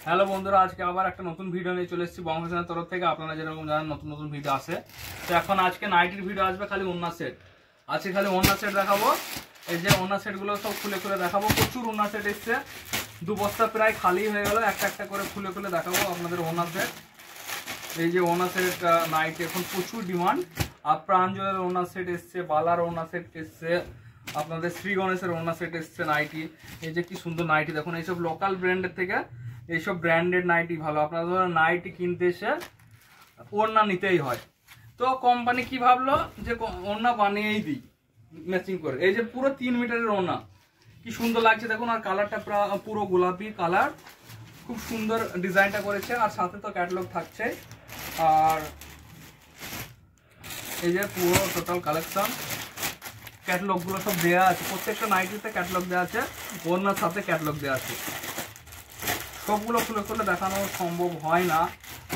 Hello বন্ধুরা, আজকে আবার একটা নতুন ভিডিও নিয়ে চলে এসেছি বংশানের তরফ থেকে। আপনারা যেরকম জানেন নতুন নতুন ভিডিও আসে, তো এখন আজকে নাইটির ভিডিও আসবে, খালি ওন্না সেট আছে, খালি ওন্না সেট দেখাবো। এই যে ওন্না সেটগুলো সব খুলে খুলে দেখাবো। প্রচুর ওন্না সেট এসছে, 2 বস্তা প্রায় খালি হয়ে গেল। একটা একটা করে খুলে খুলে দেখাবো আপনাদের ওন্না সেট। এই যে ওন্না সেট নাইটি এখন প্রচুর ডিমান্ড। আর প্রাঞ্জলের ওন্না সেট এসছে, বালার ওন্না সেট এসছে, আপনাদের শ্রী গণেশের ওন্না সেট এসছে নাইটি। এই যে কি সুন্দর নাইটি দেখুন, এইসব লোকাল ব্র্যান্ডের থেকে এইসব ব্র্যান্ডেড নাইটি ভালো। আপনারা ধরুন নাইটি কিনতে এসে ওড়না নিতেই হয়, তো কোম্পানি কি ভাবলো যে ওড়না বানিয়েই দিই ম্যাচিং করে। এই যে পুরো 3 মিটারের ওড়না, কি সুন্দর লাগছে দেখুন। আর কালারটা পুরো গোলাপি কালার, খুব সুন্দর ডিজাইনটা করেছে। আর সাথে তো ক্যাটালগ থাকছে। আর এই যে পুরো টোটাল কালেকশন, ক্যাটালগুলো সব দেওয়া আছে। প্রত্যেকটা নাইটিতে ক্যাটালগ দেওয়া আছে, ওড়নার সাথে ক্যাটালগ দেওয়া আছে। সবগুলো খুলে খুলে দেখানো সম্ভব হয় না,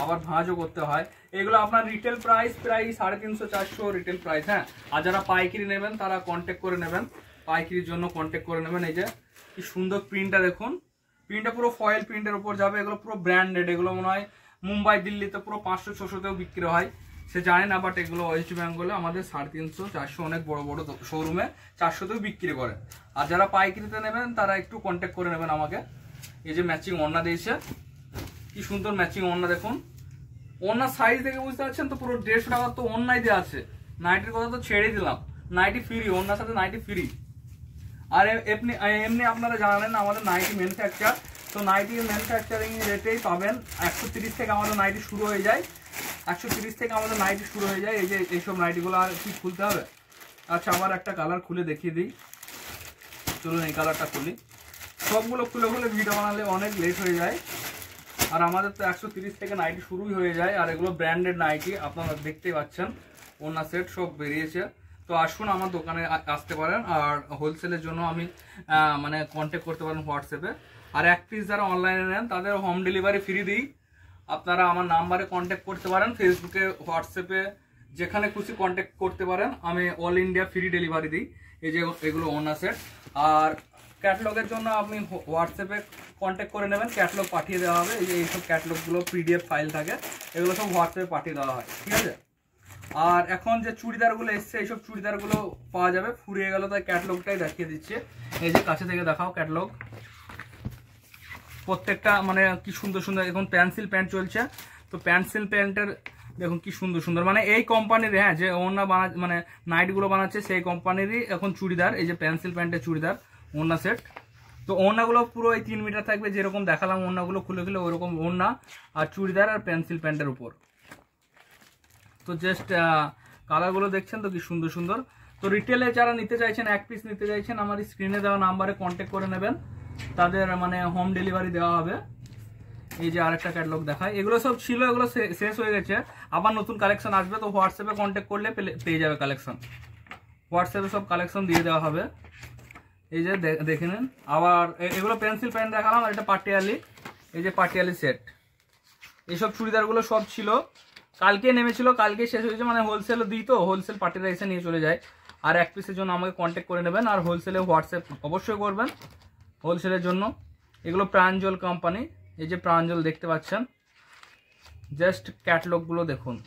আবার ভাঁজও করতে হয়। এগুলো আপনার রিটেল প্রাইস প্রায় 350-400 রিটেল প্রাইস। হ্যাঁ, আর যারা পাইকারি নেবেন তারা কন্ট্যাক্ট করে নেবেন, পাইকারির জন্য কন্ট্যাক্ট করে নেবেন। এই যে কি সুন্দর প্রিন্টটা দেখুন, প্রিন্টটা পুরো ফয়েল প্রিন্টের উপর যাবে। এগুলো পুরো ব্র্যান্ডেড, এগুলো মনে হয় মুম্বাই দিল্লিতে পুরো 500-600তেও বিক্রি হয়, সে জানে না। বাট এগুলো ওয়েস্ট বেঙ্গলে আমাদের 350-400 অনেক বড় বড় শোরুমে 400তেও বিক্রি করে। আর যারা পাইকারিতে নেবেন তারা একটু কন্ট্যাক্ট করে নেবেন আমাকে। এই যে ম্যাচিং ওড়না দিয়েছে, কি সুন্দর ম্যাচিং ওড়না দেখুন। ওড়নার সাইজ দেখে বুঝতে পারছেন তো, পুরো 150 টাকা তো ওড়নাই দেওয়া আছে। নাইটির কথা তো ছেড়ে দিলাম, নাইটি ফ্রি, ওড়নার সাথে নাইটি ফ্রি। আর এমনি আপনারা জানেন আমাদের নাইটি ম্যানুফ্যাকচার, তো নাইটি ম্যানুফ্যাকচারিং রেটেই পাবেন। 130 থেকে আমাদের নাইটি শুরু হয়ে যায়, 130 থেকে আমাদের নাইটি শুরু হয়ে যায়। এই যে এইসব নাইটিগুলো আর কি খুলতে হবে। আচ্ছা, আবার একটা কালার খুলে দেখিয়ে দিই, চলুন এই কালারটা খুলি। সবগুলো খুলে খুলে ভিডিও বানালে অনেক লেট হয়ে যায়। আর আমাদের তো 130 থেকে নাইটি শুরুই হয়ে যায়। আর এগুলো ব্র্যান্ডেড নাইটি, আপনারা দেখতেই পাচ্ছেন ওড়না সেট সব বেরিয়েছে। তো আসুন আমার দোকানে আসতে পারেন। আর হোলসেলের জন্য আমি মানে কন্ট্যাক্ট করতে পারেন হোয়াটসঅ্যাপে। আর 1 পিস যারা অনলাইনে নেন তাদের হোম ডেলিভারি ফ্রি দিই। আপনারা আমার নাম্বারে কন্ট্যাক্ট করতে পারেন, ফেসবুকে হোয়াটসঅ্যাপে যেখানে খুশি কন্ট্যাক্ট করতে পারেন। আমি অল ইন্ডিয়া ফ্রি ডেলিভারি দিই। এই যে এগুলো ওড়না সেট। আর ক্যাটালগের জন্য আপনি হোয়াটসঅ্যাপে কন্ট্যাক্ট করে নেবেন, ক্যাটালগ পাঠিয়ে দেওয়া হবে। এই যে এইসব ক্যাটালগুলো পিডিএফ ফাইল থাকে, এগুলো সব হোয়াটসঅ্যাপে পাঠিয়ে দেওয়া হয়, ঠিক আছে। আর এখন যে চুড়িদারগুলো এসছে, এইসব চুড়িদারগুলো পাওয়া যাবে। ফুরিয়ে গেল তাই ক্যাটালগটাই দেখিয়ে দিচ্ছে। এই যে কাছে থেকে দেখাও ক্যাটালগ, প্রত্যেকটা মানে কি সুন্দর সুন্দর। এখন পেন্সিল প্যান্ট চলছে, তো পেন্সিল প্যান্টের দেখুন কি সুন্দর সুন্দর, মানে এই কোম্পানির, হ্যাঁ, যে ওড়না মানে নাইটগুলো বানাচ্ছে সেই কোম্পানিরই এখন চুড়িদার। এই যে পেন্সিল প্যান্টের চুড়িদার ওড়না সেট। তো ওড়নাগুলো পুরো এই 3 মিটার থাকবে, যেরকম দেখালাম ওড়নাগুলো খুলে খুলে ওরকম ওড়না আর চুড়িদার আর পেন্সিল প্যান্টের উপর। তো জাস্ট কালারগুলো দেখছেন তো কি সুন্দর সুন্দর। তো রিটেলে যারা নিতে চাইছেন, 1 পিস নিতে চাইছেন, আমার স্ক্রিনে দেওয়া নাম্বারে কন্ট্যাক্ট করে নেবেন, তাদের মানে হোম ডেলিভারি দেওয়া হবে। এই যে আরেকটা ক্যাটালগ দেখায়, এগুলো সব ছিল, এগুলো শেষ হয়ে গেছে, আবার নতুন কালেকশন আসবে। তো হোয়াটসঅ্যাপে কন্ট্যাক্ট করলে পেয়ে যাবে কালেকশন, হোয়াটসঅ্যাপে সব কালেকশন দিয়ে দেওয়া হবে। এই যে দেখে নেন। আবার এগুলো পেন্সিল প্যান্ট দেখালাম, আর এটা পাটিয়ালি। এই যে পাটিয়ালি সেট, এইসব চুড়িদারগুলো সব ছিল, কালকে নেমেছিল, কালকে শেষ হয়েছে। মানে হোলসেলও দিই, তো হোলসেল পার্টিরা এসে নিয়ে চলে যায়। আর 1 পিসের জন্য আমাকে কন্ট্যাক্ট করে নেবেন। আর হোলসেলে হোয়াটসঅ্যাপ অবশ্যই করবেন হোলসেলের জন্য। এগুলো প্রাঞ্জল কোম্পানি, এই যে প্রাঞ্জল দেখতে পাচ্ছেন। জাস্ট ক্যাটালগুলো দেখুন,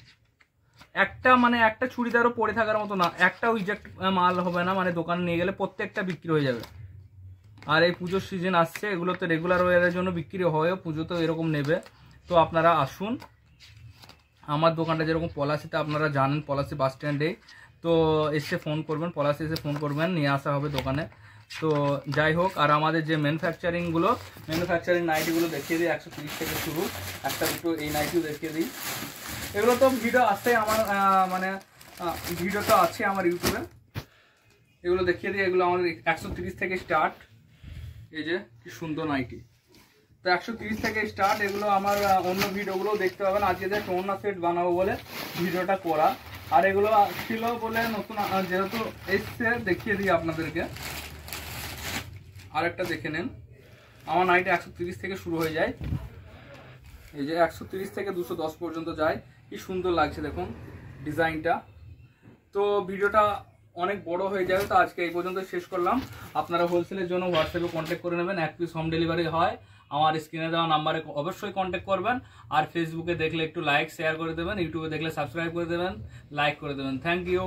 একটা চুড়িদারও পরে থাকার মতো না, একটাও রিজেক্ট মাল হবে না। মানে দোকানে নিয়ে গেলে প্রত্যেকটা বিক্রি হয়ে যাবে। আর এই পুজোর সিজন আসছে, এগুলো তো রেগুলার ওয়ারের জন্য বিক্রি হয়েও পুজোতেও এরকম নেবে। তো আপনারা আসুন আমার দোকানটা, যেরকম পলাশিতে আপনারা জানেন, পলাশি বাস স্ট্যান্ডে। তো এসে ফোন করবেন, পলাশি এসে ফোন করবেন, নিয়ে আসা হবে দোকানে। তো যাই হোক, আর আমাদের যে ম্যানুফ্যাকচারিং নাইটিগুলো দেখিয়ে দিই। 130 থেকে শুরু, একটা দুটো এই নাইটিও দেখিয়ে দিই। এগুলো তো ভিডিও আসছে আমার, মানে ভিডিওটা আছে আমার ইউটিউবে, এগুলো দেখিয়ে দিই। এগুলো আমাদের 130 থেকে স্টার্ট। এই যে কি সুন্দর নাইটি, তো 130 থেকে স্টার্ট। এগুলো আমার অন্য ভিডিওগুলোও দেখতে পাবেন। আজকে যে ওড়না সেট বানাবো বলে ভিডিওটা করা, আর এগুলো ছিল বলে নতুন যেহেতু এসছে দেখিয়ে দিই আপনাদেরকে। আরেকটা দেখে নেন, আমার নাইটি 130 থেকে শুরু হয়ে যায়। এই যে 130 থেকে 210 পর্যন্ত যায়, কি সুন্দর লাগছে দেখুন ডিজাইনটা। তো ভিডিওটা অনেক বড় হয়ে যাবে, তো আজকে এই পর্যন্ত শেষ করলাম। আপনারা হোলসেলের জন্য হোয়াটসঅ্যাপে কন্ট্যাক্ট করে নেবেন, 1 পিস হোম ডেলিভারি হয়। আমার স্ক্রিনে দেওয়া নাম্বারে অবশ্যই কন্ট্যাক্ট করবেন। আর ফেসবুকে দেখলে একটু লাইক শেয়ার করে দেবেন, ইউটিউবে দেখলে সাবস্ক্রাইব করে দেবেন, লাইক করে দেবেন। Thank you.